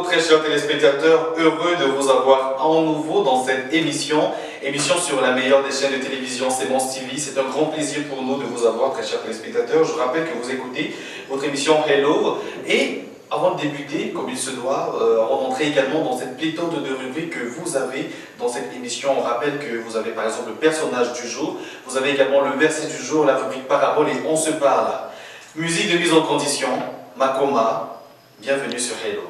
très chers téléspectateurs, heureux de vous avoir en nouveau dans cette émission sur la meilleure des chaînes de télévision, c'est Mons TV. C'est un grand plaisir pour nous de vous avoir, très chers téléspectateurs. Je rappelle que vous écoutez votre émission Hello. Et avant de débuter, comme il se doit, avant d'entrer également dans cette pléthore de rubriques que vous avez dans cette émission, on rappelle que vous avez par exemple le personnage du jour, vous avez également le verset du jour, la rubrique parabole et on se parle. Musique de mise en condition, Makoma, bienvenue sur Hello.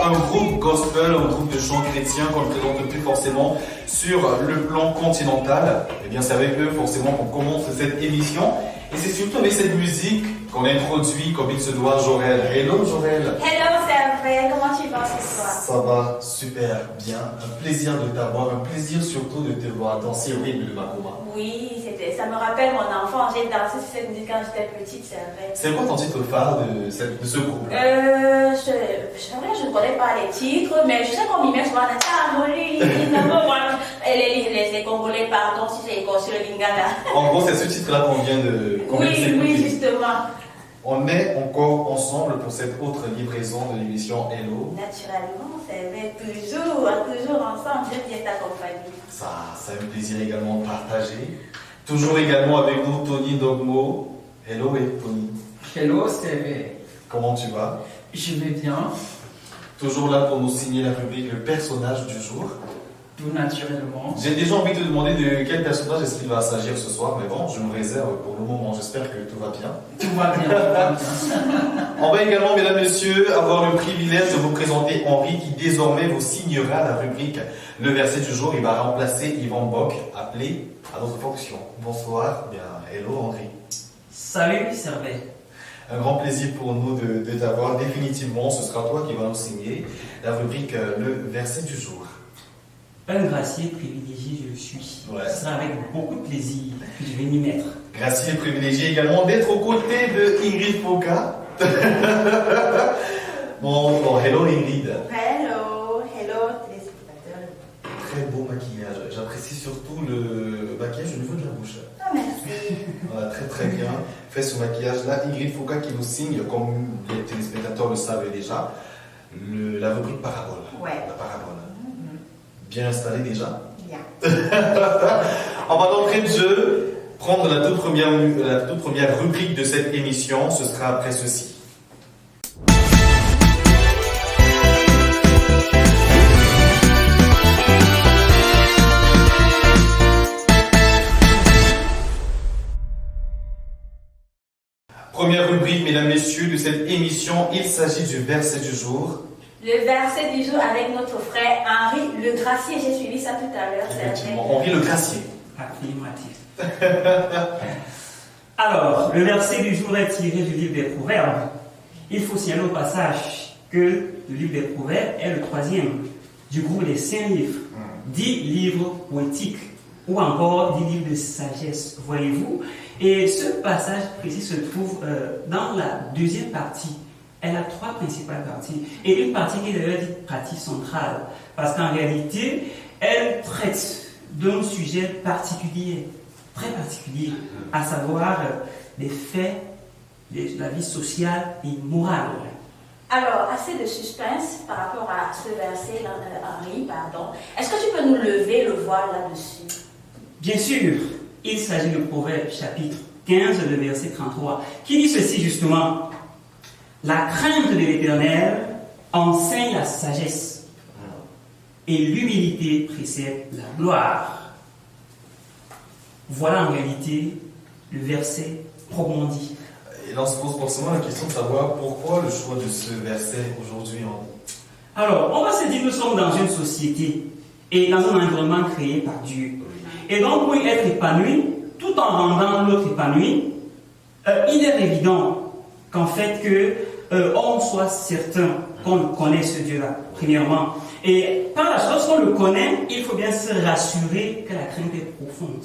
Un groupe gospel, un groupe de chants chrétiens qu'on ne présente plus forcément sur le plan continental. Et bien c'est avec eux forcément qu'on commence cette émission. Et c'est surtout avec cette musique qu'on introduit comme il se doit Jorel. Hello Jorel. Hello Servais, comment tu vas ce soir? Ça va super bien, un plaisir de t'avoir, un plaisir surtout de te voir danser au rythme de Makoma. Oui, ça me rappelle mon enfant, j'ai dansé sur cette musique quand j'étais petite, c'est vrai. C'est quoi ton titre phare de ce groupe? Je ne connais pas les titres, mais je sais qu'on m'y met souvent la Tambourine, les Congolais, pardon, si j'ai écorché le Lingala. En gros, c'est ce titre-là qu'on vient de s'écouter. Oui, justement. On est encore ensemble pour cette autre livraison de l'émission Hello. Naturellement, c'est vrai, toujours ensemble, j'aime bien t'accompagner. Ça a un plaisir également de partager. Toujours également avec nous, Tony Dogmo. Hello, Tony. Hello, c'est vrai. Comment tu vas? Je vais bien. Toujours là pour nous signer la rubrique Le personnage du jour. Tout naturellement. J'ai déjà envie de te demander de quel personnage est-ce qu'il va s'agir ce soir, mais bon, je me réserve pour le moment. J'espère que tout va bien. Tout va bien, tout va bien. On va également, mesdames, messieurs, avoir le privilège de vous présenter Henri qui désormais vous signera la rubrique Le verset du jour. Il va remplacer Yvan Bock, appelé à notre fonction. Bonsoir, bien, hello Henri. Salut Servais. Un grand plaisir pour nous de t'avoir. Définitivement, ce sera toi qui vas nous signer la rubrique Le verset du jour. Un gracier privilégié, je le suis. Ouais. Ce sera avec beaucoup de plaisir que je vais m'y mettre. Gracier privilégié également d'être aux côtés de Ingrid Foka. Bon, hello Ingrid. Hello téléspectateurs. Très beau maquillage. J'apprécie surtout le maquillage au niveau de la bouche. Ah, merci. Voilà, très bien. Fait ce maquillage-là. Ingrid Foka qui nous signe, comme les téléspectateurs le savent déjà, la rubrique parabole. Ouais. La parabole. Bien installé déjà. Bien. On va d'entrée de jeu prendre la toute première rubrique de cette émission. Ce sera après ceci. Première rubrique, mesdames, messieurs, de cette émission, il s'agit du verset du jour. Le verset du jour avec notre frère Henri Le Gracier. J'ai suivi ça tout à l'heure. Effectivement, Henri Le Gracier. Affirmatif. Alors, le verset du jour est tiré du livre des Proverbes. Il faut signaler au passage que le livre des Proverbes est le troisième du groupe des 5 livres. 10 livres poétiques ou encore 10 livres de sagesse, voyez-vous. Et ce passage précis se trouve dans la deuxième partie. Elle a 3 principales parties. Et une partie qui est d'ailleurs dite partie centrale. Parce qu'en réalité, elle traite d'un sujet particulier, très particulier, à savoir des faits de la vie sociale et morale. Alors, assez de suspense par rapport à ce verset, Henri, pardon. Est-ce que tu peux nous lever le voile là-dessus? Bien sûr, il s'agit de Proverbe chapitre 15, le verset 33, qui dit ceci justement. La crainte de l'Éternel enseigne la sagesse et l'humilité précède la gloire. Voilà en réalité le verset proprement dit. Et là, on se pose forcément la question de savoir pourquoi le choix de ce verset aujourd'hui. Alors, on va se dire que nous sommes dans une société et dans un environnement créé par Dieu. Et donc, pour y être épanoui, tout en rendant l'autre épanoui, il est évident qu'en fait, on soit certain qu'on connaît ce Dieu-là, premièrement. Et par la chose qu'on le connaît, il faut bien se rassurer que la crainte est profonde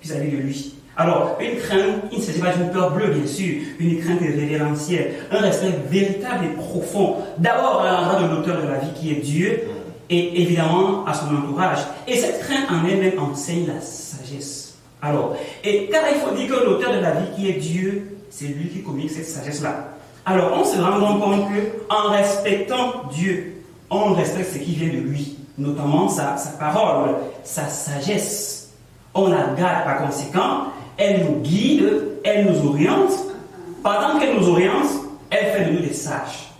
vis-à-vis de lui. Alors, une crainte, il ne s'agit pas d'une peur bleue, bien sûr, une crainte révérentielle, un respect véritable et profond, d'abord à l'endroit de l'auteur de la vie qui est Dieu, et évidemment à son entourage. Et cette crainte en elle-même enseigne la sagesse. Alors, et car il faut dire que l'auteur de la vie qui est Dieu, c'est lui qui communique cette sagesse-là. Alors, on se rend donc compte qu'en respectant Dieu, on respecte ce qui vient de lui, notamment sa parole, sa sagesse. On la garde par conséquent, elle nous guide, elle nous oriente. Pendant qu'elle nous oriente, elle fait de nous des sages.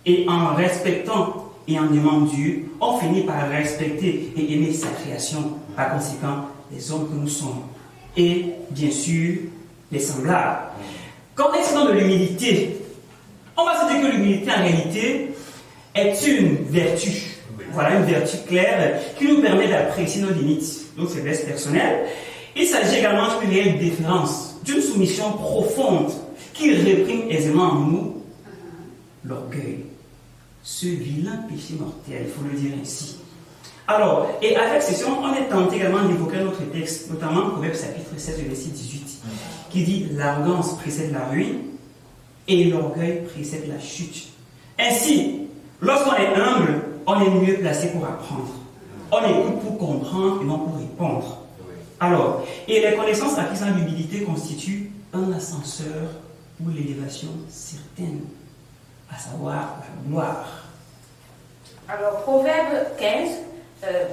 Et en respectant et en aimant Dieu, on finit par respecter et aimer sa création, par conséquent, les hommes que nous sommes. Et bien sûr, les semblables. Qu'en est-il de l'humilité? On va se dire que l'humilité, en réalité, est une vertu. Voilà une vertu claire qui nous permet d'apprécier nos limites, nos faiblesses personnelles. Il s'agit également d'une réelle déférence, d'une soumission profonde qui réprime aisément en nous l'orgueil, ce vilain péché mortel, il faut le dire ainsi. Alors, et avec ceci, on est tenté également d'évoquer notre texte, notamment Proverbe chapitre 16, verset 18, qui dit « L'arrogance précède la ruine et l'orgueil précède la chute ». Ainsi, lorsqu'on est humble, on est mieux placé pour apprendre. On écoute pour comprendre et non pour répondre. Alors, et les connaissances acquises en l'humilité constituent un ascenseur ou l'élévation certaine, à savoir la gloire. Alors, Proverbe 15,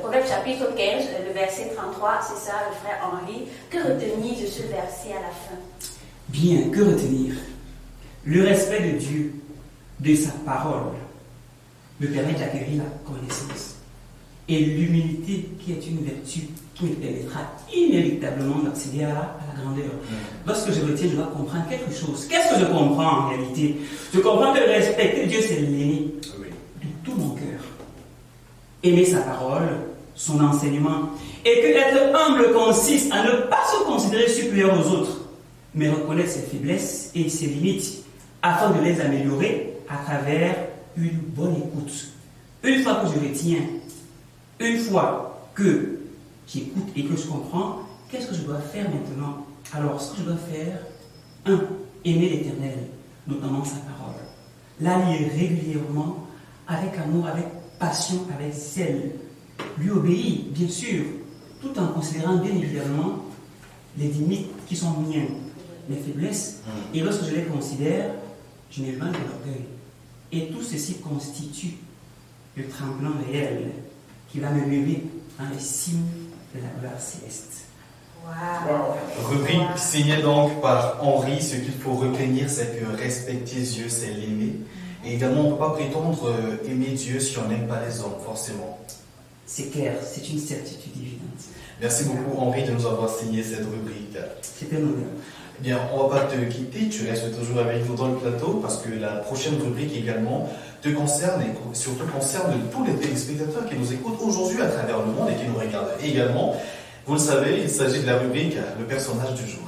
Proverbe chapitre 15, le verset 33, c'est ça, le frère Henri. Que retenir de ce verset à la fin? Bien, que retenir? Le respect de Dieu, de sa parole, me permet d'acquérir la connaissance. Et l'humilité, qui est une vertu qui me permettra inéluctablement d'accéder à la grandeur. Lorsque je retiens, je dois comprendre quelque chose. Qu'est-ce que je comprends en réalité? Je comprends que respecter Dieu, c'est l'aimer de tout mon cœur. Aimer sa parole, son enseignement. Et que être humble consiste à ne pas se considérer supérieur aux autres, mais reconnaître ses faiblesses et ses limites, afin de les améliorer à travers une bonne écoute. Une fois que je retiens, une fois que j'écoute et que je comprends, qu'est-ce que je dois faire maintenant? Alors, ce que je dois faire, 1. Aimer l'Éternel, notamment sa parole. La lire régulièrement, avec amour, avec passion, avec zèle. Lui obéir, bien sûr, tout en considérant bien évidemment les limites qui sont miennes, mes faiblesses. Et lorsque je les considère, je m'éloigne de l'orgueil. Et tout ceci constitue le tremblement réel qui va me lever dans les cimes de la gloire céleste. Rubrique signée donc par Henri. Ce qu'il faut retenir, c'est que respecter Dieu, c'est l'aimer. Et également, on ne peut pas prétendre aimer Dieu si on n'aime pas les hommes, forcément. C'est clair, c'est une certitude évidente. Merci beaucoup, Henri, de nous avoir signé cette rubrique. C'était un honneur. Eh bien, on ne va pas te quitter, tu restes toujours avec nous dans le plateau parce que la prochaine rubrique également te concerne et surtout concerne tous les téléspectateurs qui nous écoutent aujourd'hui à travers le monde et qui nous regardent également. Vous le savez, il s'agit de la rubrique Le personnage du jour.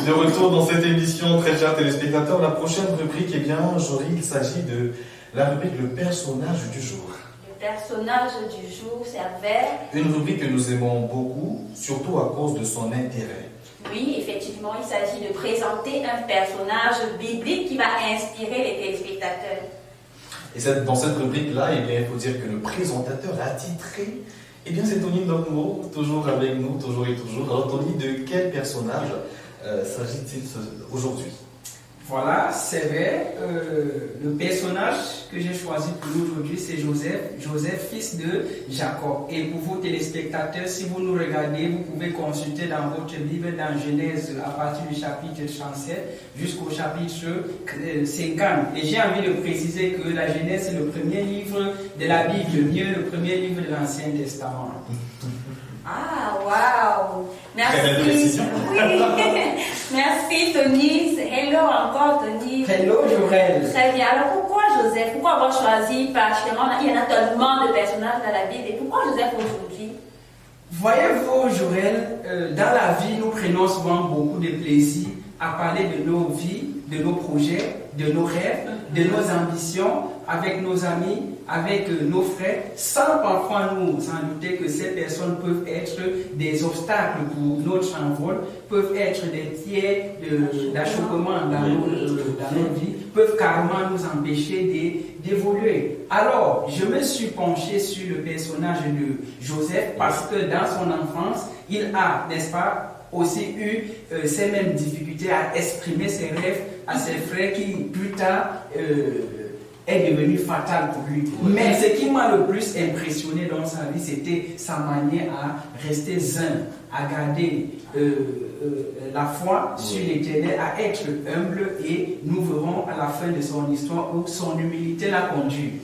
De retour dans cette émission, très chers téléspectateurs, la prochaine rubrique, eh bien, Jory, il s'agit de la rubrique Le personnage du jour. Le personnage du jour, c'est un vers. Une rubrique que nous aimons beaucoup, surtout à cause de son intérêt. Oui, effectivement, il s'agit de présenter un personnage biblique qui va inspirer les téléspectateurs. Et dans cette rubrique-là, eh bien, il faut dire que le présentateur attitré, eh bien, c'est Tony Ndokmo, toujours avec nous, toujours et toujours. Alors, Tony, de quel personnage s'agit-il aujourd'hui? Voilà, c'est vrai. Le personnage que j'ai choisi pour nous aujourd'hui, c'est Joseph. Joseph, fils de Jacob. Et pour vos téléspectateurs, si vous nous regardez, vous pouvez consulter dans votre Bible, dans Genèse, à partir du chapitre 37 jusqu'au chapitre 50. Et j'ai envie de préciser que la Genèse, c'est le premier livre de la Bible, mieux le premier livre de l'Ancien Testament. Ah, waouh! Très belle Merci. précision. Oui. Merci, Tony. Hello encore, Tony. Hello, Jorel. Très bien. Alors, pourquoi Joseph? Pourquoi avoir choisi particulièrement? Il y en a tellement de personnages dans la Bible. Et pourquoi Joseph aujourd'hui? Voyez-vous, Jorel, dans la vie, nous prenons souvent beaucoup de plaisir à parler de nos vies, de nos projets, de nos rêves, de nos ambitions, avec nos amis, avec nos frères, sans parfois nous en douter que ces personnes peuvent être des obstacles pour notre envol, peuvent être des pieds d'achoppement dans nos vies, peuvent carrément nous empêcher d'évoluer. Alors, je me suis penché sur le personnage de Joseph parce que dans son enfance, il a, n'est-ce pas, aussi eu ces mêmes difficultés à exprimer ses rêves à ses frères qui plus tard est devenu fatal pour lui. Mais ce qui m'a le plus impressionné dans sa vie, c'était sa manière à rester zen, à garder la foi sur l'Éternel, à être humble, et nous verrons à la fin de son histoire où son humilité l'a conduit.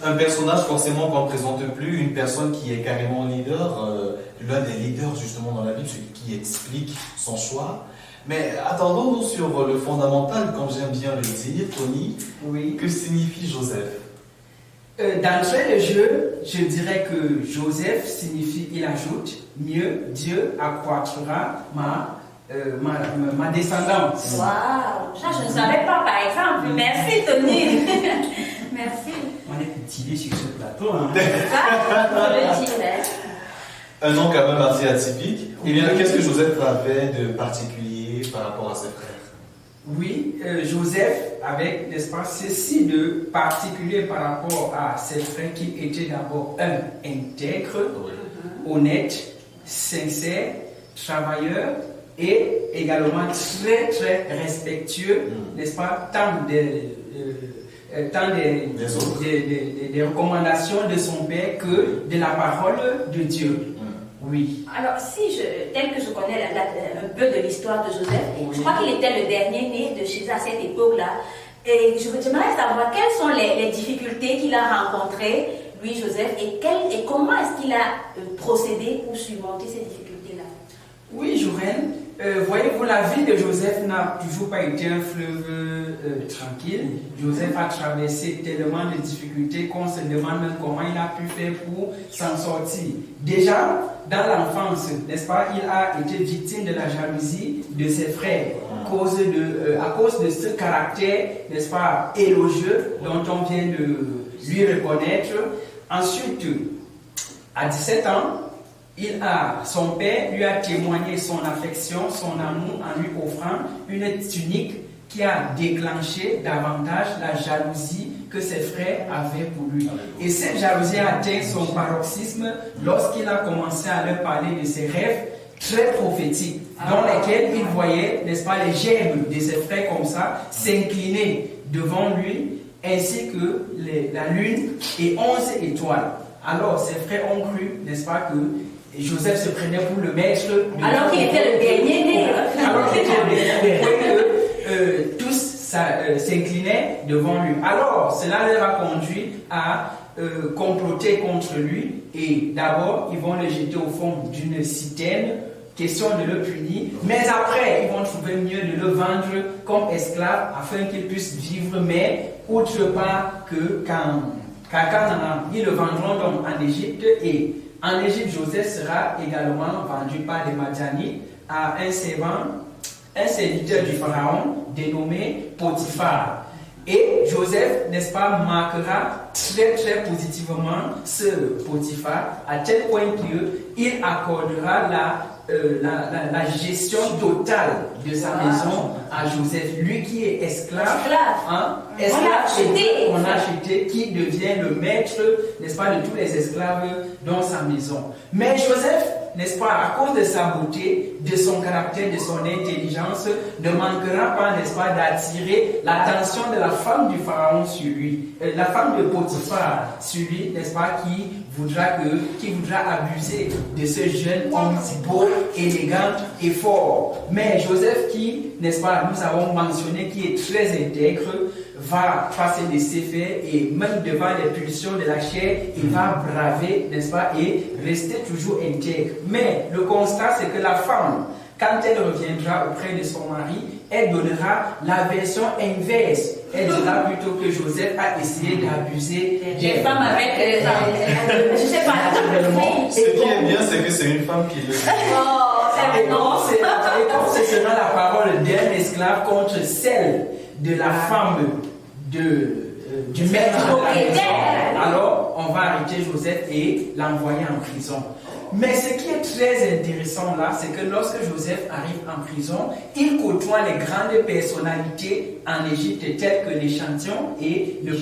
Un personnage forcément qu'on ne présente plus, une personne qui est carrément leader, l'un des leaders justement dans la Bible, celui qui explique son choix. Mais attendons-nous sur le fondamental, comme j'aime bien le dire, Tony. Oui. Que signifie Joseph? D'entrée de jeu, je dirais que Joseph signifie, il ajoute, mieux, Dieu accroîtra ma descendance. Waouh! Ça, je ne savais pas, par exemple. Merci, Tony. Merci. On est cultivé sur ce plateau. Hein. Ça, je le dirais. Un nom quand même assez atypique. Eh bien, qu'est-ce que Joseph avait de particulier par rapport à ses frères? Oui, Joseph avait, n'est-ce pas, ceci de particulier par rapport à ses frères qui étaient d'abord intègre, honnête, sincère, travailleur et également très très respectueux, n'est-ce pas, tant des recommandations de son père que de la parole de Dieu. Oui. Alors, tel que je connais un peu de l'histoire de Joseph, je crois qu'il était le dernier né de chez à cette époque-là. Et j'aimerais savoir quelles sont les difficultés qu'il a rencontrées, lui, Joseph, et comment est-ce qu'il a procédé pour surmonter ces difficultés-là. Oui, Joël. Voyez-vous, la vie de Joseph n'a toujours pas été un fleuve tranquille. Joseph a traversé tellement de difficultés qu'on se demande même comment il a pu faire pour s'en sortir. Déjà, dans l'enfance, n'est-ce pas, il a été victime de la jalousie de ses frères à cause de ce caractère, n'est-ce pas, élogieux dont on vient de lui reconnaître. Ensuite, à 17 ans, son père lui a témoigné son affection, son amour en lui offrant une tunique qui a déclenché davantage la jalousie que ses frères avaient pour lui. Et cette jalousie a atteint son paroxysme lorsqu'il a commencé à leur parler de ses rêves très prophétiques, dans lesquels il voyait, n'est-ce pas, les germes de ses frères comme ça s'incliner devant lui, ainsi que la lune et 11 étoiles. Alors ses frères ont cru, n'est-ce pas, que Joseph se prenait pour le maître. Alors qu'il était le dernier né. Alors qu'il était le dernier né, tous s'inclinaient devant lui. Alors cela leur a conduit à comploter contre lui, et d'abord ils vont le jeter au fond d'une citerne, question de le punir, mais après ils vont trouver mieux de le vendre comme esclave afin qu'il puisse vivre, mais autre part que quand ils le vendront donc en Égypte. Et en Égypte, Joseph sera également vendu par les Madianites à un serviteur du Pharaon dénommé Potiphar. Et Joseph, n'est-ce pas, marquera très très positivement ce Potiphar, à tel point qu'il accordera la gestion totale de sa maison à Joseph. Lui qui est esclave, On a acheté, qui devient le maître, n'est-ce pas, de tous les esclaves dans sa maison. Mais Joseph, n'est-ce pas, à cause de sa beauté, de son caractère, de son intelligence, ne manquera pas, n'est-ce pas, d'attirer l'attention de la femme du pharaon sur lui, la femme de Potiphar sur lui, n'est-ce pas, qui voudra abuser de ce jeune homme beau, élégant et fort. Mais Joseph qui, n'est-ce pas, nous avons mentionné, qui est très intègre, va pas se laisser faire et même devant les pulsions de la chair, il va braver, n'est-ce pas, et rester toujours intègre. Mais le constat, c'est que la femme, quand elle reviendra auprès de son mari, elle donnera la version inverse. Elle dira plutôt que Joseph a essayé d'abuser des femmes avec je sais pas. Ce qui est bien, c'est que c'est une femme qui le dit. Et comme ce sera la parole d'un esclave contre celle de la femme du maître de la maison, alors on va arrêter Joseph et l'envoyer en prison. Mais ce qui est très intéressant là, c'est que lorsque Joseph arrive en prison, il côtoie les grandes personnalités en Égypte telles que les chansons et le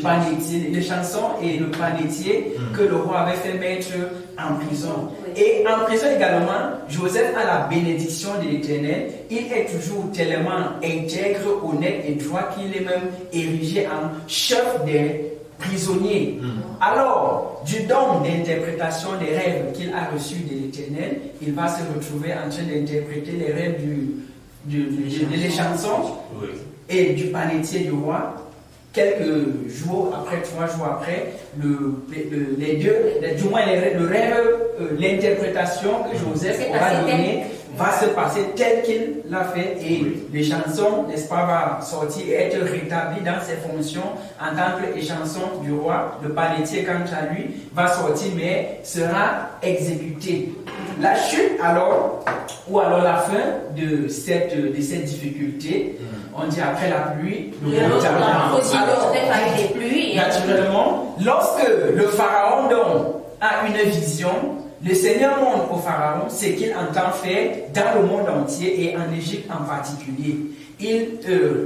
panetier que le roi avait fait mettre en prison. Et en prison également, Joseph a la bénédiction de l'Éternel. Il est toujours tellement intègre, honnête et droit qu'il est même érigé en chef des prisonniers. Alors, du don d'interprétation des rêves qu'il a reçus de l'Éternel, il va se retrouver en train d'interpréter les rêves des chansons et du panetier du roi. Quelques jours après, 3 jours après, l'interprétation que Joseph aura donnée va se passer tel qu'il l'a fait et les chansons, n'est-ce pas, va sortir et être rétabli dans ses fonctions en tant que chanson du roi. Le panetier, quant à lui, va sortir mais sera exécuté. La chute alors, ou alors la fin de cette difficulté, on dit après la pluie, naturellement, lorsque le pharaon donc a une vision, le Seigneur montre au pharaon ce qu'il entend faire dans le monde entier et en Égypte en particulier. Il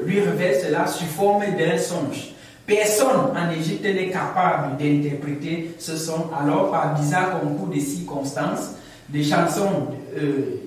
lui révèle cela sous forme d'un songe. Personne en Égypte n'est capable d'interpréter ce son. Alors, par bizarre concours de circonstances, les chansons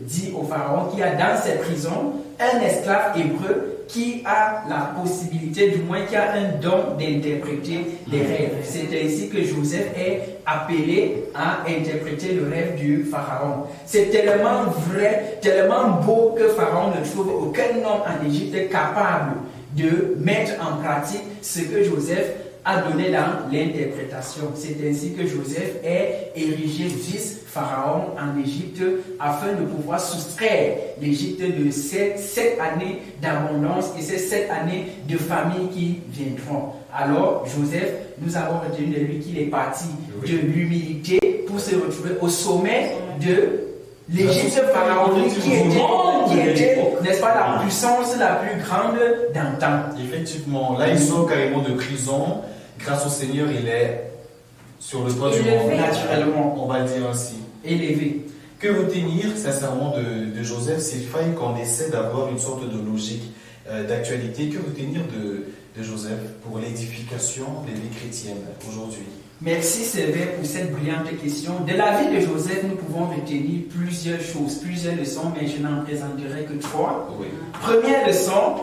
dit au pharaon qu'il y a dans ses prisons un esclave hébreu qui a la possibilité, du moins qui a un don d'interpréter les rêves. C'est ainsi que Joseph est appelé à interpréter le rêve du pharaon. C'est tellement vrai, tellement beau que pharaon ne trouve aucun homme en Égypte capable de mettre en pratique ce que Joseph a donné dans l'interprétation. C'est ainsi que Joseph est érigé vice-pharaon en Égypte afin de pouvoir soustraire l'Égypte de ces 7 années d'abondance et ces 7 années de famine qui viendront. Alors, Joseph, nous avons retenu de lui qu'il est parti de l'humilité pour se retrouver au sommet de l'Égypte pharaonique qui était, n'est-ce pas, la puissance la plus grande d'antan. Effectivement, là il sort carrément de prison. Grâce au Seigneur, il est sur le toit du monde. Naturellement, on va le dire ainsi. Élevé. Que retenir sincèrement de Joseph, s'il faille qu'on essaie d'avoir une sorte de logique d'actualité, que retenir de Joseph pour l'édification des vies chrétiennes aujourd'hui? Merci Sylvain pour cette brillante question. De la vie de Joseph, nous pouvons retenir plusieurs choses, plusieurs leçons, mais je n'en présenterai que 3. Oui. Première leçon,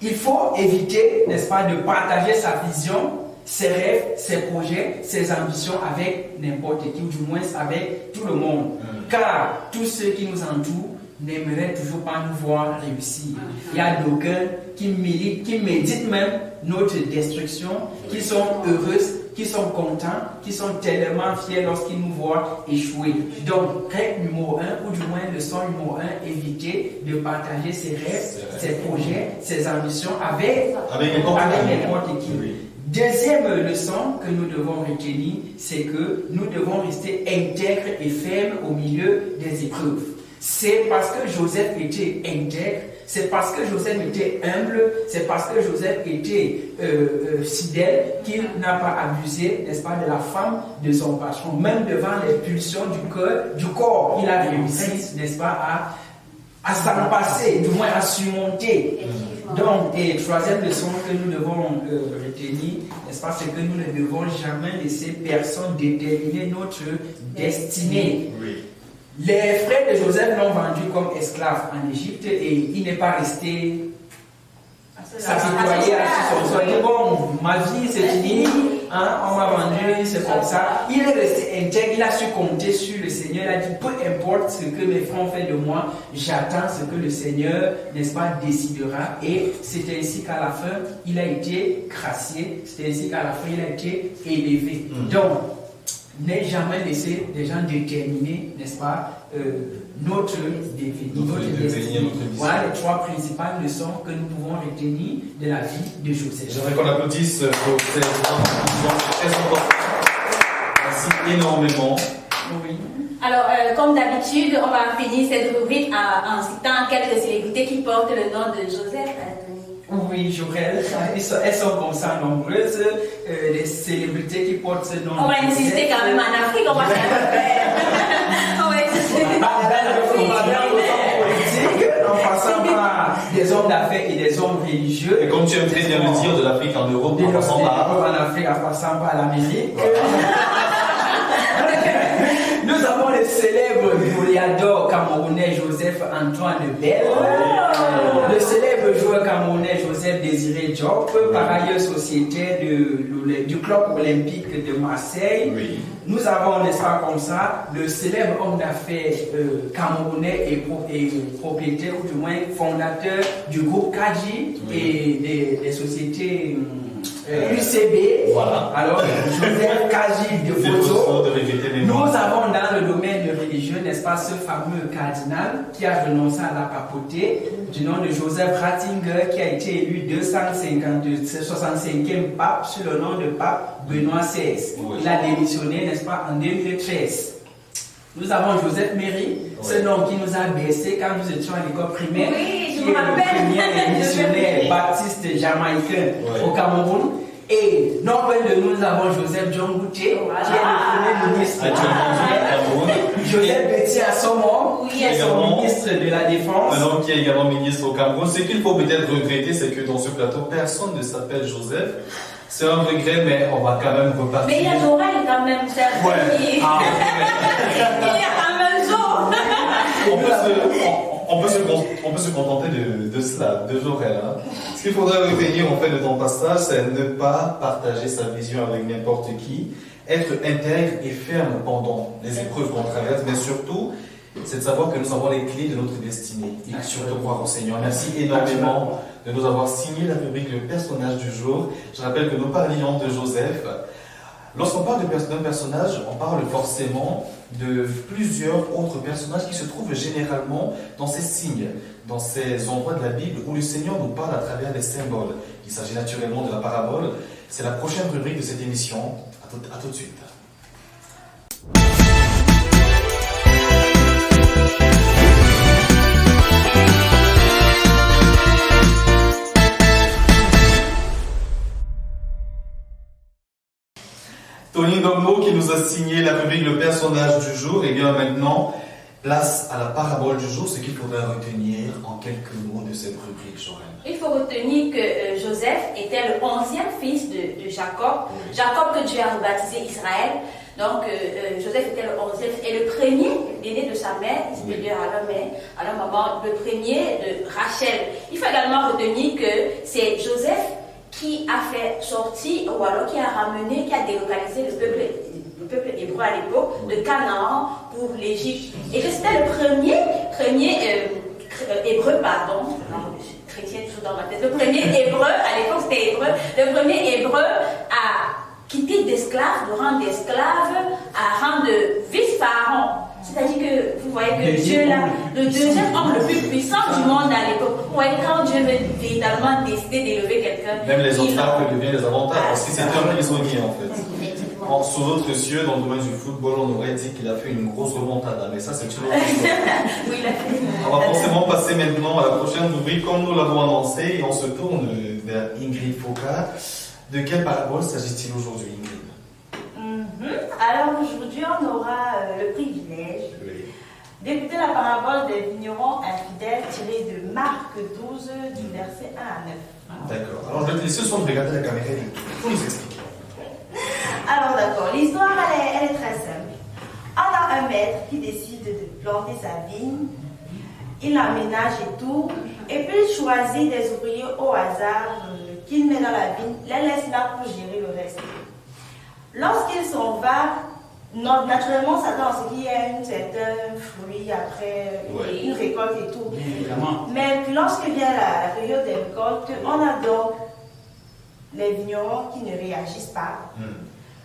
il faut éviter, n'est-ce pas, de partager sa vision, ses rêves, ses projets, ses ambitions avec n'importe qui, ou du moins avec tout le monde. Car tous ceux qui nous entourent n'aimeraient toujours pas nous voir réussir. Il y a d'aucuns qui méditent même notre destruction, qui sont heureuses, qui sont contents, qui sont tellement fiers lorsqu'ils nous voient échouer. Donc, règle numéro 1, ou du moins leçon numéro 1, éviter de partager ses rêves, ses projets, ses ambitions avec n'importe qui. Deuxième leçon que nous devons retenir, c'est que nous devons rester intègres et fermes au milieu des épreuves. C'est parce que Joseph était intègre, c'est parce que Joseph était humble, c'est parce que Joseph était fidèle qu'il n'a pas abusé, n'est-ce pas, de la femme de son patron. Même devant les pulsions du corps, il a réussi, n'est-ce pas, à s'en passer, du moins à surmonter. Effectivement. Donc, et troisième leçon que nous devons retenir, n'est-ce pas, c'est que nous ne devons jamais laisser personne déterminer notre destinée. Oui. Les frères de Joseph l'ont vendu comme esclave en Égypte et il n'est pas resté s'apitoyer sur son dit bon, ma vie c'est fini, hein, on m'a vendu, c'est comme ça. Il est resté intègre, il a su compter sur le Seigneur, il a dit peu importe ce que mes frères ont fait de moi, j'attends ce que le Seigneur, n'est-ce pas, décidera. Et c'est ainsi qu'à la fin, il a été gracié, c'est ainsi qu'à la fin, il a été élevé. Donc, n'est jamais laisser des gens déterminer, n'est-ce pas, notre devenir, notre destinée. Voilà les trois principales leçons que nous pouvons retenir de la vie de Joseph. J'aimerais qu'on applaudisse pour cette conclusion très importante. Merci énormément. Oui. Alors, comme d'habitude, on va finir cette rubrique en citant quelques célébrités qui portent le nom de Joseph. Oui, Jorel, elles sont comme ça nombreuses, les célébrités qui portent ce nom. On va insister quand même en Afrique, on va faire. On va insister. En passant par des hommes d'affaires et des hommes religieux. Et comme tu aimes très bien le dire, de l'Afrique en Europe, en passant par en Afrique, en passant par l'Amérique. Nous avons le célèbre goléador camerounais Joseph Antoine Bell, le célèbre joueur camerounais Joseph Désiré Diop, par ailleurs sociétaire du club olympique de Marseille. Oui. Nous avons, n'est-ce pas, comme ça, le célèbre homme d'affaires camerounais et propriétaire, ou du moins fondateur du groupe Kaji et des sociétés UCB. Voilà. Alors, Joseph Kaji de Photo. Nous avons dans le domaine religieux, n'est-ce pas, ce fameux cardinal qui a renoncé à la papauté, du nom de Joseph Ratzinger, qui a été élu 265e pape sur le nom de pape Benoît XVI. Oui. Il a démissionné, n'est-ce pas, en 2013. Nous avons Joseph Méry, ce nom qui nous a bercé quand nous étions à l'école primaire, qui est le premier missionnaire baptiste jamaïcain au Cameroun. Et non loin de nous, nous avons Joseph John Bouté, qui est le premier ministre du Cameroun. Joseph Betty Assomo, qui est son ministre de la Défense. Un homme qui est également ministre au Cameroun. Ce qu'il faut peut-être regretter, c'est que dans ce plateau, personne ne s'appelle Joseph. C'est un regret, mais on va quand même repartir. Mais il y a Doral quand même, c'est il y a un zoo. On peut se contenter de cela, de Jorel. Hein. Ce qu'il faudrait retenir en fait de ton passage, c'est ne pas partager sa vision avec n'importe qui, être intègre et ferme pendant les épreuves qu'on traverse, mais surtout, c'est de savoir que nous avons les clés de notre destinée et surtout croire au Seigneur. Merci énormément de nous avoir signé la rubrique Le personnage du jour. Je rappelle que nous parlions de Joseph. Lorsqu'on parle d'un personnage, on parle forcément de plusieurs autres personnages qui se trouvent généralement dans ces signes, dans ces endroits de la Bible où le Seigneur nous parle à travers des symboles. Il s'agit naturellement de la parabole. C'est la prochaine rubrique de cette émission. À tout de suite. Tony Dombo qui nous a signé la rubrique Le personnage du jour. Et bien maintenant, place à la parabole du jour, ce qu'il faudrait retenir en quelques mots de cette rubrique, Jorel. Il faut retenir que Joseph était le 11e fils de Jacob. Oui. Jacob que Dieu a rebaptisé Israël. Donc Joseph était le 11e et le premier, l'aîné de sa mère, supérieur à la maman, le premier de Rachel. Il faut également retenir que c'est Joseph qui a fait sortir, ou alors qui a ramené, qui a délocalisé le peuple hébreu à l'époque, de Canaan pour l'Égypte. Et que c'était le premier hébreu, pardon, chrétien toujours dans ma tête, le premier hébreu, à l'époque c'était hébreu, le premier hébreu à quitter d'esclave, de rang d'esclave, à rang de vice-pharaon. C'est-à-dire que vous voyez que Dieu là, le deuxième homme le plus puissant du monde à l'époque, vous voyez quand Dieu veut véritablement décider d'élever quelqu'un. Même les obstacles deviennent les avantages, parce que c'est un prisonnier en fait. Sous d'autres cieux, dans le domaine du football, on aurait dit qu'il a fait une grosse remontada, mais ça c'est une autre histoire. Oui, il a fait. On va forcément passer maintenant à la prochaine rubrique comme nous l'avons annoncé, et on se tourne vers Ingrid Foucault. De quelle parabole s'agit-il aujourd'hui, Ingrid? Alors aujourd'hui, on aura le privilège d'écouter la parabole des vignerons infidèles tirée de Marc 12, du verset 1 à 9. D'accord. Alors, je vais te laisser sur de regarder la caméra et tout nous expliquer. Alors d'accord, l'histoire elle est très simple. On a un maître qui décide de planter sa vigne, il l'aménage et tout, et puis il choisit des ouvriers au hasard qu'il met dans la vigne, les laisse là pour gérer le reste. Lorsqu'il s'en va, naturellement s'attend à ce qu'il y ait un certain fruit après une récolte et tout. Évidemment. Mais lorsque vient la période des récoltes, on a donc les vignerons qui ne réagissent pas.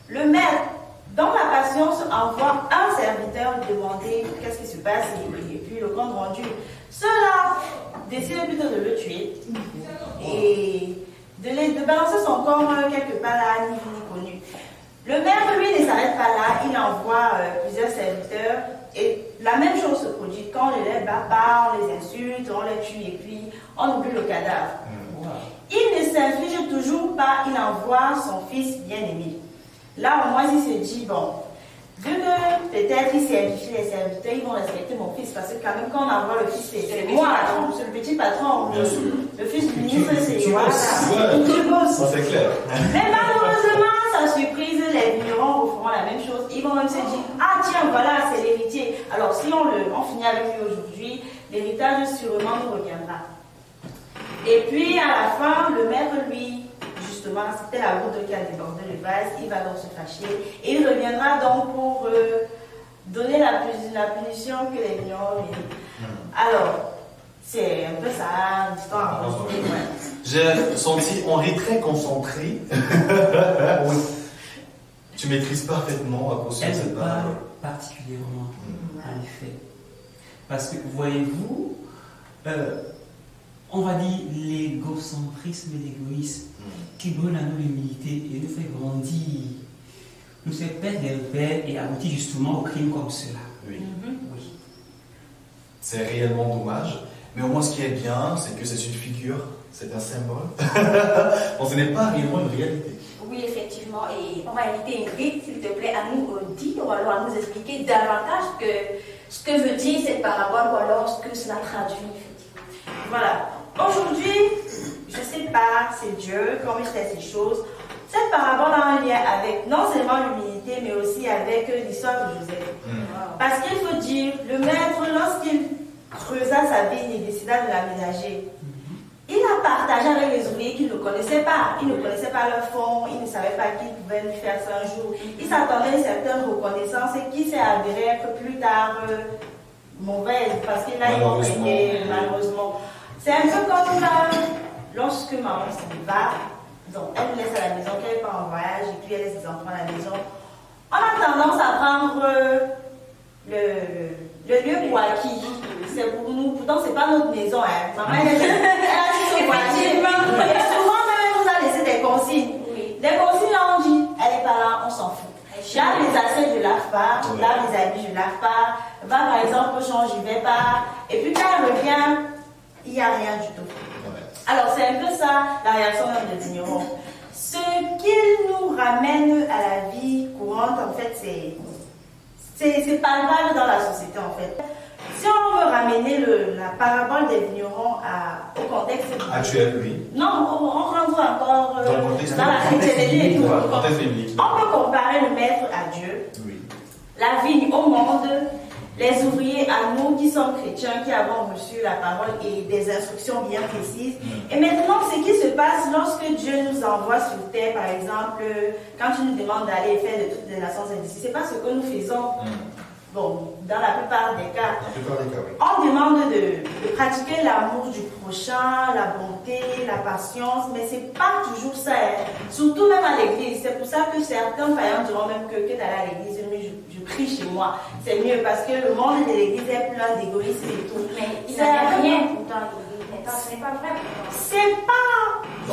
Le maître, dans la patience, envoie un serviteur demander qu'est-ce qui se passe et puis le compte rendu. Cela décide plutôt de le tuer et de balancer son corps quelque part là, ni vu ni connu. Le maître, lui, ne s'arrête pas là, il envoie plusieurs serviteurs et la même chose se produit. Quand on les bat pas, on les insulte, on les tue et puis on oublie le cadavre. Il ne s'inflige toujours pas, il envoie son fils bien-aimé. Là, au moins, il se dit, bon, vu que peut-être il simplifie les serviteurs, ils vont respecter mon fils, parce que quand même, quand on envoie le fils, c'est moi, c'est le petit patron. Le fils du ministre, c'est moi. Ça, c'est clair. Mais malheureusement, sa surprise, les vignerons referont la même chose. Ils vont même se dire, ah tiens, voilà, c'est l'héritier. Alors, si on finit avec lui aujourd'hui, l'héritage sûrement nous reviendra. Et puis, à la fin, le maître, lui, justement, c'était la goutte qui a débordé le vase, il va donc se fâcher et il reviendra donc pour donner la punition que les vignerons méritent. Alors, c'est un peu ça, l'histoire. J'ai senti Henri très concentré. Oui. Tu maîtrises parfaitement à cause de Elle cette ne parole. parle particulièrement, en effet. Parce que, voyez-vous, on va dire l'égocentrisme et l'égoïsme qui brûle à nous l'humilité et nous fait grandir, nous fait perdre des repères et aboutir justement au crime comme cela. Oui. Oui. C'est réellement dommage. Mais au moins, ce qui est bien, c'est que c'est une figure, c'est un symbole. Bon, ce n'est pas réellement une réalité. Oui, effectivement. Et on va inviter Ingrid, s'il te plaît, à nous dire ou alors à nous expliquer davantage ce que veut dire cette parabole ou alors ce que cela traduit, effectivement. Voilà. Aujourd'hui, je ne sais pas, c'est Dieu, comme il fait ces choses. Cette parabole a un lien avec non seulement l'humilité, mais aussi avec l'histoire de Joseph. Parce qu'il faut dire, le maître, lorsqu'il creusa sa vigne et décida de l'aménager, il a partagé avec les ouvriers qui ne le connaissaient pas. Ils ne connaissaient pas leur fond, ils ne savaient pas qui pouvait lui faire ça un jour. Ils s'attendaient à une certaine reconnaissance et qui s'est avérée être plus tard mauvaise parce qu'il a été malheureusement. C'est un peu comme lorsque maman se va, donc elle nous laisse à la maison, qu'elle part en voyage et puis elle laisse les enfants à la maison. On a tendance à prendre le lieu pour acquis. C'est pour nous, pourtant c'est pas notre maison. Hein. Maman elle a dit ce voyage. Et souvent même elle nous a laissé des consignes. Des consignes là on dit, elle est pas là, on s'en fout. Lave les assiettes, je lave pas. Lave les habits, je lave pas. Va par exemple au champ, j'y vais pas. Et puis quand elle revient, il n'y a rien du tout. Alors c'est un peu ça la réaction même des vignerons. Ce qu'il nous ramène à la vie courante, en fait, c'est palpable dans la société, en fait. Si on veut ramener la parabole des vignerons au contexte actuel, oui. Non, on rentre encore dans le contexte dans la chrétienté et tout. On peut comparer le maître à Dieu, oui. La vigne au monde, les ouvriers à nous qui sommes chrétiens, qui avons reçu la parole et des instructions bien précises. Et maintenant, ce qui se passe lorsque Dieu nous envoie sur terre, par exemple, quand il nous demande d'aller faire de toutes les nations ainsi, ce n'est pas ce que nous faisons. Bon, dans la plupart des cas, Oui. on demande de pratiquer l'amour du prochain, la bonté, la patience, mais ce n'est pas toujours ça, hein. Surtout même à l'église. C'est pour ça que certains païens diront même que d'aller à l'église, je prie chez moi. C'est mieux parce que le monde de l'église est plein d'égoïsme et tout. Mais il n'y a rien pourtant à l'église. Ce n'est pas vrai. C'est pas.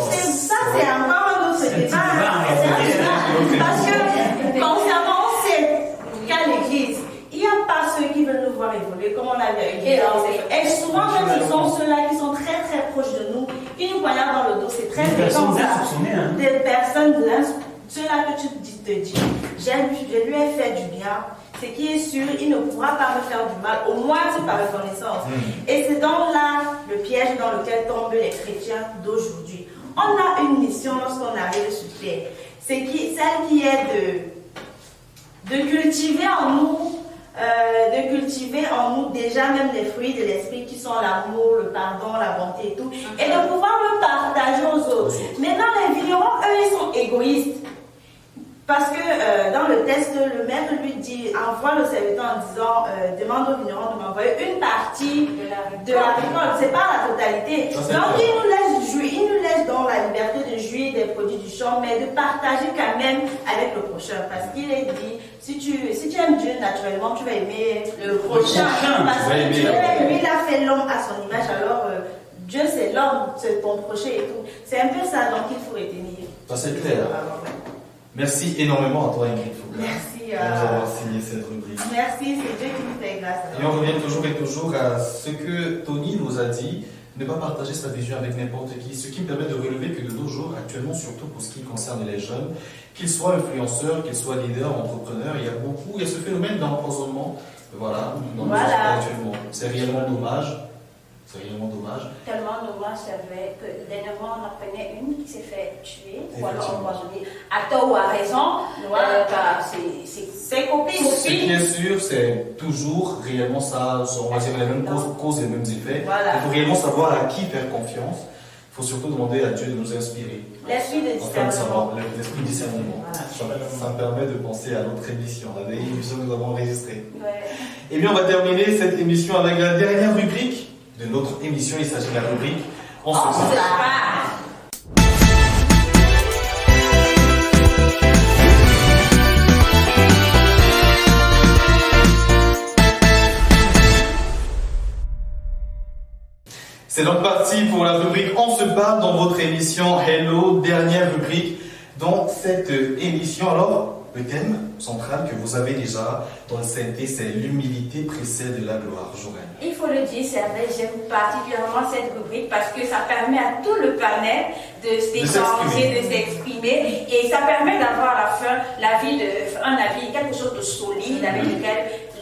Ça, c'est encore un autre débat. Parce que, concernant ces cas l'église, il n'y a pas ceux qui veulent nous voir évoluer, comme on a vu avec Guy. Et souvent, même, ce sont ceux-là qui sont très très proches de nous, qui nous poignardent dans le dos. C'est très fréquent ça. Des personnes, ceux-là que tu te dis, je lui ai fait du bien. Seigneur, ce qui est sûr, il ne pourra pas me faire du mal, au moins c'est par reconnaissance. Et c'est donc là le piège dans lequel tombent les chrétiens d'aujourd'hui. On a une mission lorsqu'on arrive sur terre. C'est celle qui est de cultiver en nous déjà même les fruits de l'esprit qui sont l'amour, le pardon, la bonté et tout, et de pouvoir le partager aux autres. Maintenant, les vignerons, eux, ils sont égoïstes. Parce que dans le texte, le maître lui dit, envoie le serviteur en disant, demande au vigneron de m'envoyer une partie de la récolte, c'est pas la totalité. Donc il nous laisse dans la liberté de jouir des produits du champ, mais de partager quand même avec le prochain. Parce qu'il est dit, si tu aimes Dieu naturellement, tu vas aimer le prochain. Parce que Dieu, lui, il a fait l'homme à son image, alors Dieu c'est l'homme, c'est ton prochain et tout. C'est un peu ça donc il faut retenir. Ça c'est clair. Merci énormément à toi, Ingrid Foucault. Merci de nous avoir signé cette rubrique. Merci, c'est Dieu qui nous fait grâce. Et on revient toujours et toujours à ce que Tony nous a dit, ne pas partager sa vision avec n'importe qui. Ce qui me permet de relever que de nos jours, actuellement, surtout pour ce qui concerne les jeunes, qu'ils soient influenceurs, qu'ils soient leaders, entrepreneurs, il y a ce phénomène d'empoisonnement, voilà, dans nos sociétés actuellement. C'est réellement dommage. C'est réellement dommage. Tellement dommage, c'est vrai que dernièrement on apprenait une qui s'est fait tuer, ou alors empoisonner, à tort ou à raison, par ses copines. Ce qui est sûr, c'est toujours réellement ça, on va dire les mêmes causes et les mêmes effets. Voilà. Il faut réellement savoir à qui faire confiance. Il faut surtout demander à Dieu de nous inspirer. L'esprit de discernement. L'esprit de discernement. Voilà. Ça me permet de penser à notre émission, la dernière émission que nous avons enregistrée. Ouais. Et bien, on va terminer cette émission avec la dernière rubrique de notre émission. Il s'agit de la rubrique On se parle. C'est donc parti pour la rubrique On se parle dans votre émission Hello, dernière rubrique dans cette émission. Alors, le thème central que vous avez déjà dans le CNT, c'est l'humilité précède la gloire. Joël. Il faut le dire, c'est vrai, j'aime particulièrement cette rubrique parce que ça permet à tout le panel de s'échanger, de s'exprimer et ça permet d'avoir à la fin un avis, quelque chose de solide avec lequel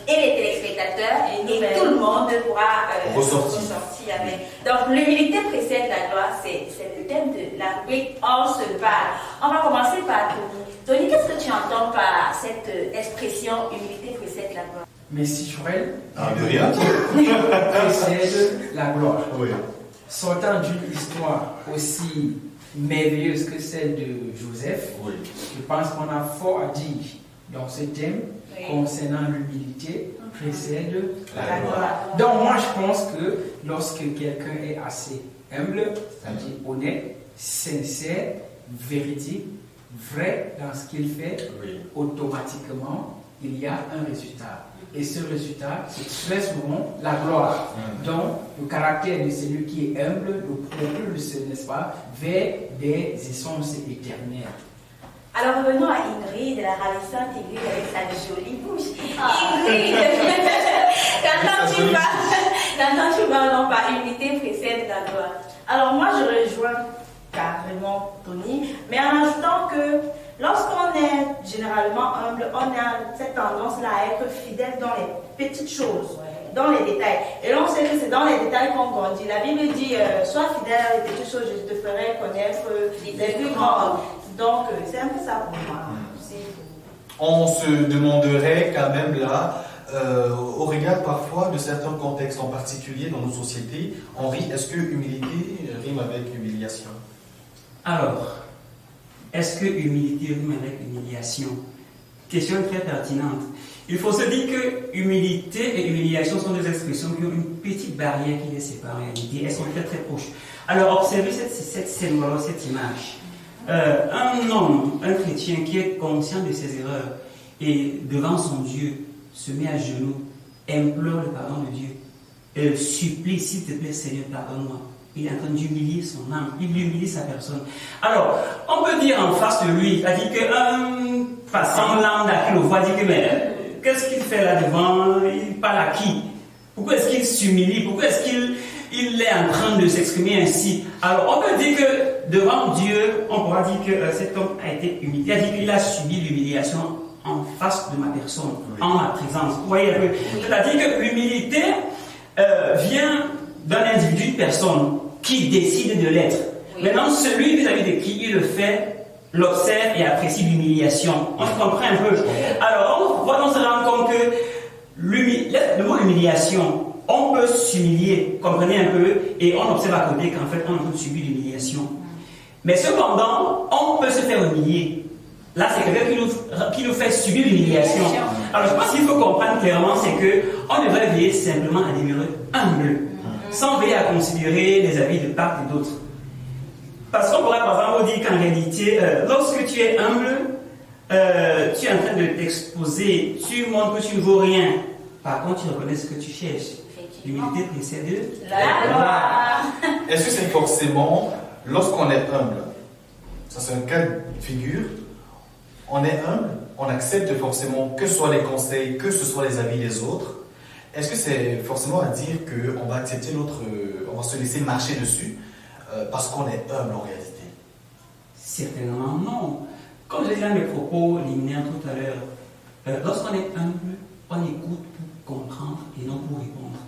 et les téléspectateurs et tout le monde pourra ressortir avec. Donc l'humilité précède la gloire, c'est le thème de la rubrique On se parle. On va commencer par Tony. Tony, qu'est-ce que tu entends par cette expression humilité précède la gloire? Merci Joël. De rien. Précède la gloire. Oui. Sortant d'une histoire aussi merveilleuse que celle de Joseph, Oui. je pense qu'on a fort à dire dans ce thème concernant l'humilité précède la gloire. Donc moi je pense que lorsque quelqu'un est assez humble, c'est-à-dire honnête, sincère, véridique, vrai dans ce qu'il fait, automatiquement il y a un résultat. Et ce résultat, c'est très souvent la gloire. Donc, le caractère de celui qui est humble le propulse, n'est-ce pas, vers des essences éternelles. Alors revenons à Ingrid, la ravissante Ingrid avec sa jolie bouche. Ingrid, quand tu parles, non pas humilité précède la gloire. Alors moi je rejoins carrément Tony, mais en ajoutant que lorsqu'on est généralement humble, on a cette tendance-là à être fidèle dans les petites choses, dans les détails. Et l'on sait que c'est dans les détails qu'on grandit. La Bible dit, sois fidèle à les petites choses, je te ferai connaître les plus grandes. Donc c'est un peu ça pour moi. On se demanderait quand même là, au regard parfois de certains contextes en particulier dans nos sociétés, Henri, est-ce que humilité rime avec humiliation? Alors, est-ce que humilité rime avec humiliation? Question très pertinente. Il faut se dire que humilité et humiliation sont deux expressions qui ont une petite barrière qui les sépare en réalité. Elles sont très très proches. Alors, observez cette scène, cette image. Un homme, un chrétien qui est conscient de ses erreurs et devant son Dieu se met à genoux, implore le pardon de Dieu, supplie, s'il te plaît Seigneur, pardonne-moi. Il est en train d'humilier son âme, il humilie sa personne. Alors, on peut dire en face de lui, c'est-à-dire qu'un passant lambda qui le voit dit que mais qu'est-ce qu'il fait là devant? Il parle à qui? Pourquoi est-ce qu'il s'humilie? Pourquoi est-ce qu'il est en train de s'exprimer ainsi? Alors, on peut dire que devant Dieu, on pourra dire que cet homme a été humilié, c'est-à-dire qu'il a subi l'humiliation en face de ma personne, en ma présence. Vous voyez un peu. C'est-à-dire que l'humilité vient d'un individu, une personne qui décide de l'être. Maintenant, celui vis-à-vis de qui il le fait, l'observe et apprécie l'humiliation. On se comprend un peu. Alors, on se rend compte que le mot humiliation, on peut s'humilier, comprenez un peu, et on observe à côté qu'en fait, on est en train de subir l'humiliation. Mais cependant, on peut se faire humilier. Là, c'est quelqu'un qui nous fait subir l'humiliation. Alors, je pense qu'il faut comprendre clairement, c'est qu'on devrait veiller simplement à demeurer humble, sans veiller à considérer les avis de part et d'autre. Parce qu'on pourrait par exemple dire qu'en réalité, lorsque tu es humble, tu es en train de t'exposer, tu montres que tu ne vaux rien. Par contre, tu reconnais ce que tu cherches. L'humilité précède la loi. Est-ce que c'est forcément, lorsqu'on est humble, ça c'est un cas de figure, on est humble, on accepte forcément que ce soit les conseils, que ce soit les avis des autres. Est-ce que c'est forcément à dire qu'on va accepter l'autre, on va se laisser marcher dessus parce qu'on est humble en réalité? Certainement non. Comme je disais dans mes propos liminaires tout à l'heure, lorsqu'on est humble, on écoute pour comprendre et non pour répondre.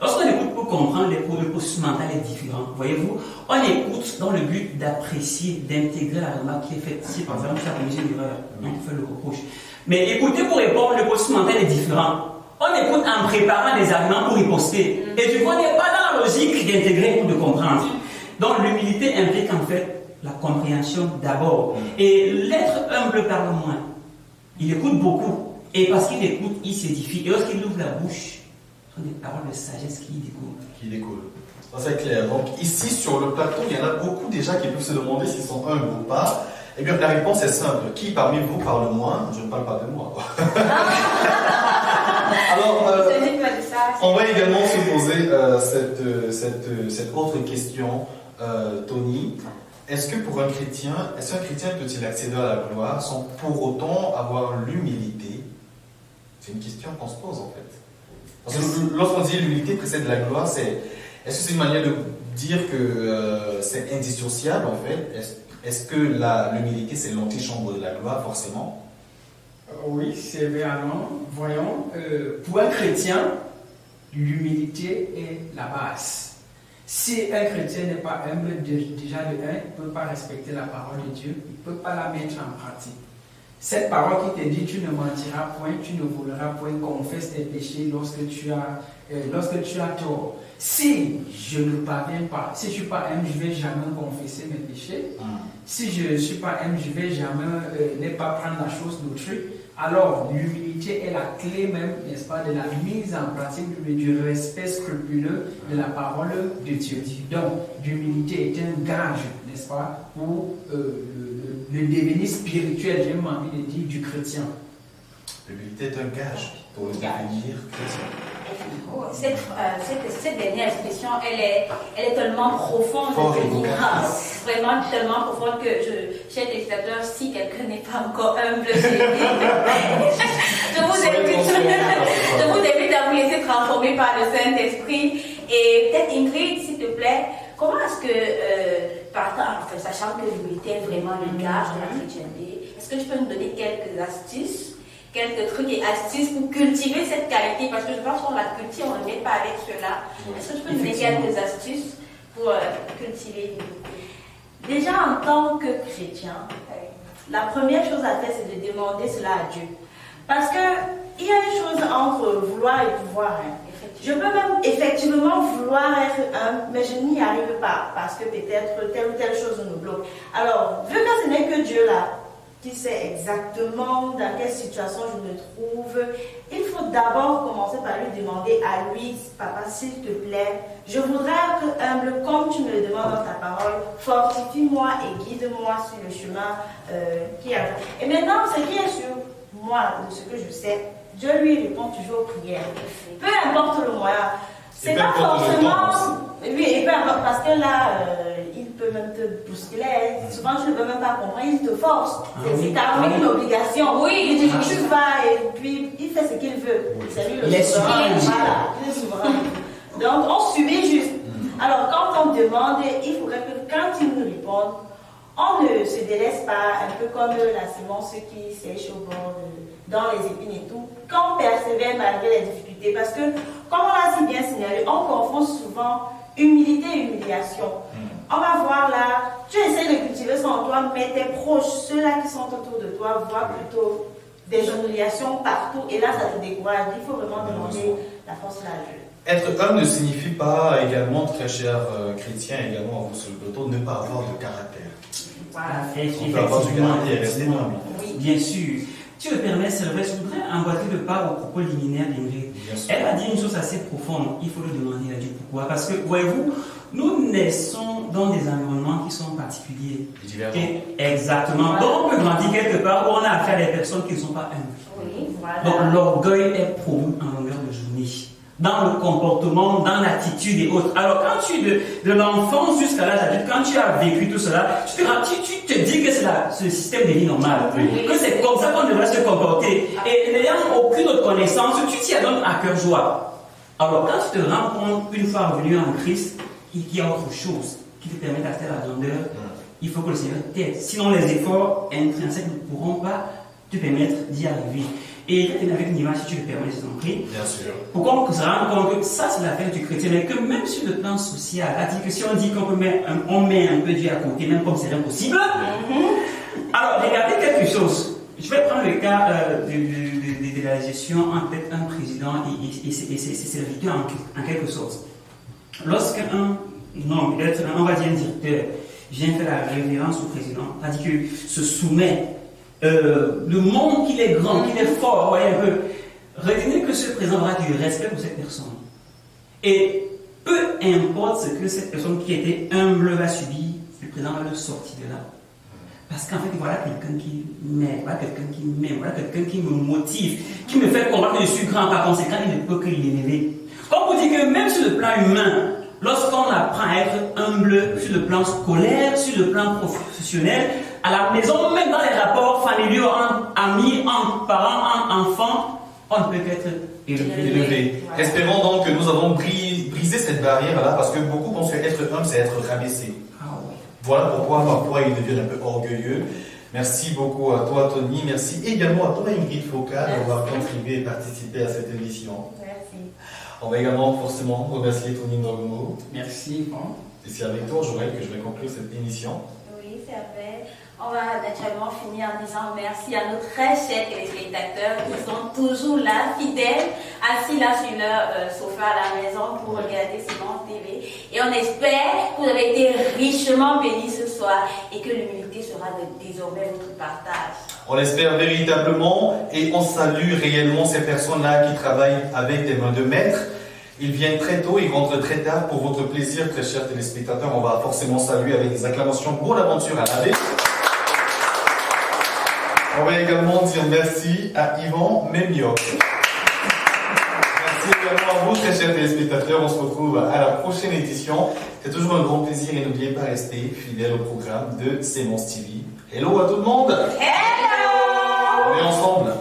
Lorsqu'on écoute pour comprendre, le processus mental est différent. Voyez-vous, on écoute dans le but d'apprécier, d'intégrer la remarque qui est faite. Si par exemple tu as commis une erreur, on fait le reproche. Mais écouter pour répondre, le processus mental est différent. On écoute en préparant des arguments pour riposter. Et du coup, on n'est pas dans la logique d'intégrer ou de comprendre. Donc l'humilité implique en fait la compréhension d'abord. Et l'être humble parle moins. Il écoute beaucoup. Et parce qu'il écoute, il s'édifie. Et lorsqu'il ouvre la bouche, ce sont des paroles de sagesse qui découlent. Qui découlent. Ça c'est clair. Donc ici sur le plateau, il y en a beaucoup déjà qui peuvent se demander s'ils sont humbles ou pas. Eh bien la réponse est simple. Qui parmi vous parle moins? Je ne parle pas de moi. Alors, on va également se poser cette autre question, Tony. Est-ce que pour un chrétien, peut-il accéder à la gloire sans pour autant avoir l'humilité? C'est une question qu'on se pose en fait. Parce que lorsqu'on dit l'humilité précède la gloire, est-ce que c'est une manière de dire que c'est indissociable en fait? Est-ce que l'humilité c'est l'antichambre de la gloire forcément? Oui, c'est vrai. Alors, voyons, pour un chrétien, l'humilité est la base. Si un chrétien n'est pas humble, déjà de un, il ne peut pas respecter la parole de Dieu, il ne peut pas la mettre en pratique. Cette parole qui te dit tu ne mentiras point, tu ne voleras point, confesse tes péchés lorsque tu as tort. Si je ne parviens pas, si je ne suis pas humble, je ne vais jamais confesser mes péchés. Si je ne suis pas humble, je ne vais jamais ne pas prendre la chose d'autrui. Alors, l'humilité est la clé même, n'est-ce pas, de la mise en pratique du respect scrupuleux de la parole de Dieu. Donc, l'humilité est un gage, n'est-ce pas, pour le devenir spirituel, j'ai même envie de dire, du chrétien. L'humilité est un gage pour le devenir chrétien. Cette dernière expression, elle est tellement profonde, vraiment tellement profonde que, chers téléspectateurs, si quelqu'un n'est pas encore humble, je vous invite à vous laisser transformer par le Saint-Esprit. Et peut-être Ingrid, s'il te plaît, comment est-ce que, sachant que l'humilité est vraiment le gage de la chrétienté, est-ce que tu peux nous donner quelques astuces, quelques trucs et astuces pour cultiver cette qualité? Parce que je pense qu'on la cultive, on ne met pas avec cela. Est-ce que tu peux nous donner quelques astuces pour cultiver l'humilité? Déjà, en tant que chrétien, la première chose à faire, c'est de demander cela à Dieu. Parce qu'il y a une chose entre vouloir et pouvoir. Je peux même effectivement vouloir être humble, mais je n'y arrive pas parce que peut-être telle ou telle chose nous bloque. Alors, vu que ce n'est que Dieu là qui sait exactement dans quelle situation je me trouve, il faut d'abord commencer par lui demander à lui, papa, s'il te plaît, je voudrais être humble comme tu me le demandes dans ta parole, fortifie-moi et guide-moi sur le chemin qui arrive. Et maintenant, ce qui est sur moi, de ce que je sais, Dieu lui répond toujours aux prières. Peu importe le moyen. C'est pas forcément. Oui, et peu importe, parce que là, il peut même te bousculer. Souvent, tu ne peux même pas comprendre, il te force. C'est carrément une obligation. Oui, il dit tu vas, et puis il fait ce qu'il veut. C'est lui le souverain. Voilà, il est souverain. Donc, on subit juste. Alors, quand on demande, il faudrait que quand il nous réponde, on ne se délaisse pas, un peu comme la semence qui sèche au bord, dans les épines et tout, qu'on persévère malgré les difficultés. Parce que, comme on l'a si bien signalé, on confond souvent humilité et humiliation. On va voir là, tu essaies de cultiver ça en toi, mais tes proches, ceux-là qui sont autour de toi, voient plutôt des humiliations partout, et là ça te décourage. Il faut vraiment demander la force de la Dieu. Être homme ne signifie pas également, très chers chrétiens, également à vous sur le plateau, ne pas avoir de caractère. Voilà, On peut avoir du caractère et rester homme. Oui, bien sûr. Tu me permets, c'est vrai, je voudrais emboîter le pas au propos liminaire d'Ingrid. Elle a dit une chose assez profonde, il faut le demander à Dieu pourquoi. Parce que, voyez-vous, nous naissons dans des environnements qui sont particuliers. Et exactement. Donc on peut grandir quelque part où on a affaire à des personnes qui ne sont pas humbles. Oui, voilà. Donc l'orgueil est promu en longueur de journée. Dans le comportement, dans l'attitude et autres. Alors quand tu es de l'enfance jusqu'à l'âge adulte, quand tu as vécu tout cela, tu te dis que c'est ce système de vie normal. Oui. Que c'est comme ça qu'on devrait se comporter. Et n'ayant aucune autre connaissance, tu t'y adonnes à cœur joie. Alors quand tu te rends compte, une fois revenu en Christ, qu'il y a autre chose qui te permet d'acheter la grandeur, il faut que le Seigneur t'aide. Sinon les efforts intrinsèques ne pourront pas te permettre d'y arriver. Et je vais avec une image, si tu le permets, je t'en prie. Bien sûr. Pour qu'on se rende compte que ça, c'est l'affaire du chrétien, mais que même sur le plan social, c'est-à-dire que si on dit qu'on met un peu Dieu à côté, même comme c'est impossible, alors regardez quelque chose. Je vais prendre le cas de la gestion entre un président et ses serviteurs en quelque sorte. Lorsqu'un homme, peut-être on va dire un directeur, vient faire la révérence au président, c'est-à-dire que se soumet, le monde qu'il est grand, qu'il est fort, voyez un peu, retenez que ce président aura du respect pour cette personne. Et peu importe ce que cette personne qui était humble va subir, le président va le sortir de là. Parce qu'en fait, voilà quelqu'un qui m'aide, voilà quelqu'un qui m'aime, voilà quelqu'un qui me motive, qui me fait comprendre que je suis grand, par conséquent, il ne peut que l'élever. Comme vous dites que même sur le plan humain, lorsqu'on apprend à être humble sur le plan scolaire, sur le plan professionnel, à la maison, même dans les rapports familiaux, entre amis, entre parents, entre enfants, on ne peut qu'être élevé. Voilà. Espérons donc que nous avons brisé cette barrière-là, parce que beaucoup pensent que être homme, c'est être rabaissé. Voilà pourquoi parfois ils deviennent un peu orgueilleux. Merci beaucoup à toi, Tony. Merci également à toi, Ingrid Foka, d'avoir contribué et participé à cette émission. Merci. On va également forcément remercier Tony Ndogmo. Merci. Bon. Et c'est avec toi, Joël, que je vais conclure cette émission. Oui, c'est vrai. On va naturellement finir en disant merci à nos très chers téléspectateurs qui sont toujours là, fidèles, assis là sur leur sofa à la maison pour regarder Semence TV. Et on espère que vous avez été richement bénis ce soir et que l'humilité sera désormais votre partage. On l'espère véritablement et on salue réellement ces personnes-là qui travaillent avec des mains de maître. Ils viennent très tôt et rentrent très tard pour votre plaisir, très chers téléspectateurs. On va forcément saluer avec des acclamations pour l'aventure à l'abbé. On va également dire merci à Yvan Memioc. Merci également à vous, très chers téléspectateurs. On se retrouve à la prochaine édition. C'est toujours un grand plaisir et n'oubliez pas de rester fidèle au programme de Semence TV. Hello à tout le monde. Hello. On est ensemble.